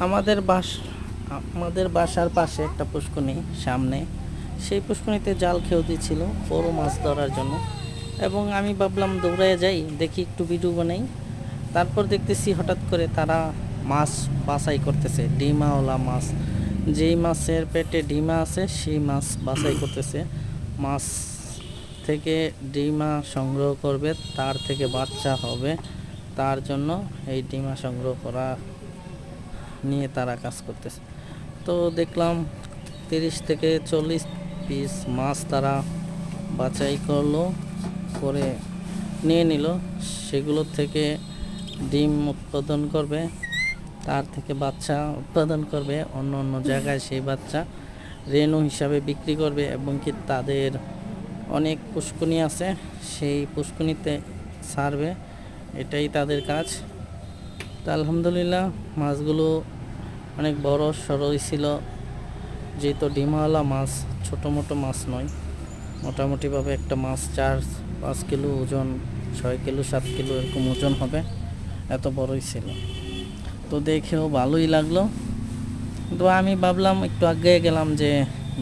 আমাদের বাস আমাদের বাসার পাশে একটা পুষ্করিণী সামনে, সেই পুষ্করিণীতে জাল খেয়েও দিচ্ছিল বড় মাছ ধরার জন্য। এবং আমি ভাবলাম দৌড়ায় যাই, দেখি একটু ভিডিও বানাই। তারপর দেখতেছি হঠাৎ করে তারা মাছ বাছাই করতেছে, ডিমাওয়ালা মাছ। যেই মাছের পেটে ডিমা আছে সেই মাছ বাছাই করতেছে। মাছ থেকে ডিমা সংগ্রহ করবে, তার থেকে বাচ্চা হবে, তার জন্য এই ডিমা সংগ্রহ করা নিয়ে তারা কাজ করতেছে। তো দেখলাম 30 থেকে 40 পিস মাছ তারা বাছাই করলো, করে নিয়ে নিল। সেগুলোর থেকে ডিম উৎপাদন করবে, তার থেকে বাচ্চা উৎপাদন করবে, অন্য অন্য জায়গায় সেই বাচ্চা রেণু হিসাবে বিক্রি করবে। এবং কি তাদের অনেক পুষ্করিণী আছে, সেই পুষ্করিণীতে ছাড়বে, এটাই তাদের কাজ। তো আলহামদুলিল্লাহ মাছগুলো অনেক বড় সড়ই ছিল, যেহেতু ডিমাওয়ালা মাছ, ছোটো মোটো মাছ নয়। মোটামুটিভাবে একটা মাছ 4-5 কিলো ওজন, 6 কিলো 7 কিলো এরকম ওজন হবে, এত বড়ই ছিল। তো দেখেও ভালোই লাগলো। তো আমি ভাবলাম, একটু আগে গেলাম যে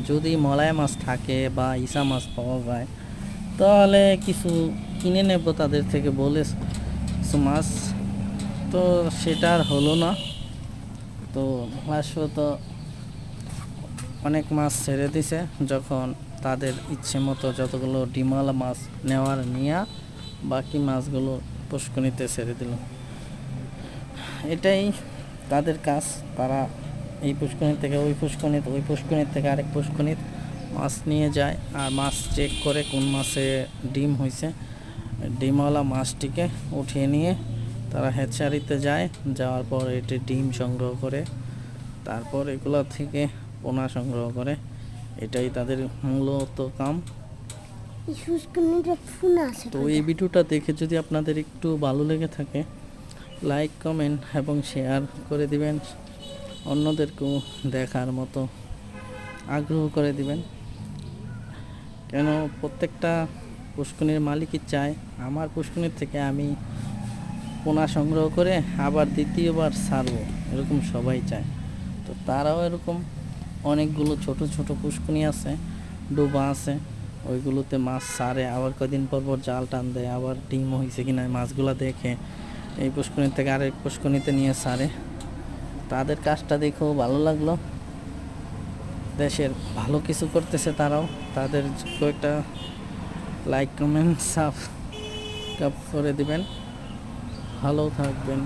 যদি মলায় মাছ থাকে বা ইসা মাছ পাওয়া যায় তাহলে কিছু কিনে নেব তাদের থেকে বলে কিছু মাছ। তো সেটা আর হলো না। তো লাস্টত অনেক মাছ ছেড়ে দিছে, যখন তাদের ইচ্ছে মতো যতগুলো ডিমাওয়ালা মাছ নেওয়ার নিয়ে বাকি মাছগুলো পুষ্করিণীতে ছেড়ে দিল। এটাই তাদের কাজ। তারা এই পুষ্করিণী থেকে ওই পুষ্করিণীতে, ওই পুষ্করিণী থেকে আরেক পুষ্করিণীতে মাছ নিয়ে যায়, আর মাছ চেক করে কোন মাছে ডিম হয়েছে। ডিমওয়ালা মাছটিকে উঠিয়ে নিয়ে তারা হ্যাচারিতে যায়, যাওয়ার পর এটি ডিম সংগ্রহ করে, তারপর এগুলো থেকে পোনা সংগ্রহ করে। এটাই তাদের মূলত কাম। তো এই ভিডিওটা দেখে যদি আপনাদের একটু ভালো লেগে থাকে, লাইক, কমেন্ট এবং শেয়ার করে দিবেন, অন্যদেরকেও দেখার মতো আগ্রহ করে দিবেন। কেন প্রত্যেকটা পুষ্করিণীর মালিকই চায় আমার পুষ্করিণীর থেকে আমি পোনা সংগ্রহ করে আবার দ্বিতীয়বার ছাড়বো, এরকম সবাই চায়। তো তারাও এরকম অনেকগুলো ছোট ছোট পুষ্করিণী আছে, ডোবা আছে, ওইগুলোতে মাছ ছাড়ে, আবার কদিন পর পর জাল টান দেয়, আবার ডিম হয়েছে কিনা মাছগুলো দেখে এই পুষ্করিণী থেকে আরেক পুষ্করিণীতে নিয়ে ছাড়ে। তাদের কাজটা দেখেও ভালো লাগলো। দেশের ভালো কিছু করতেছে তারাও। তাদের কয়েকটা লাইক, কমেন্ট, সাবস্ক্রাইব করে দিবেন। ভালো থাকবেন।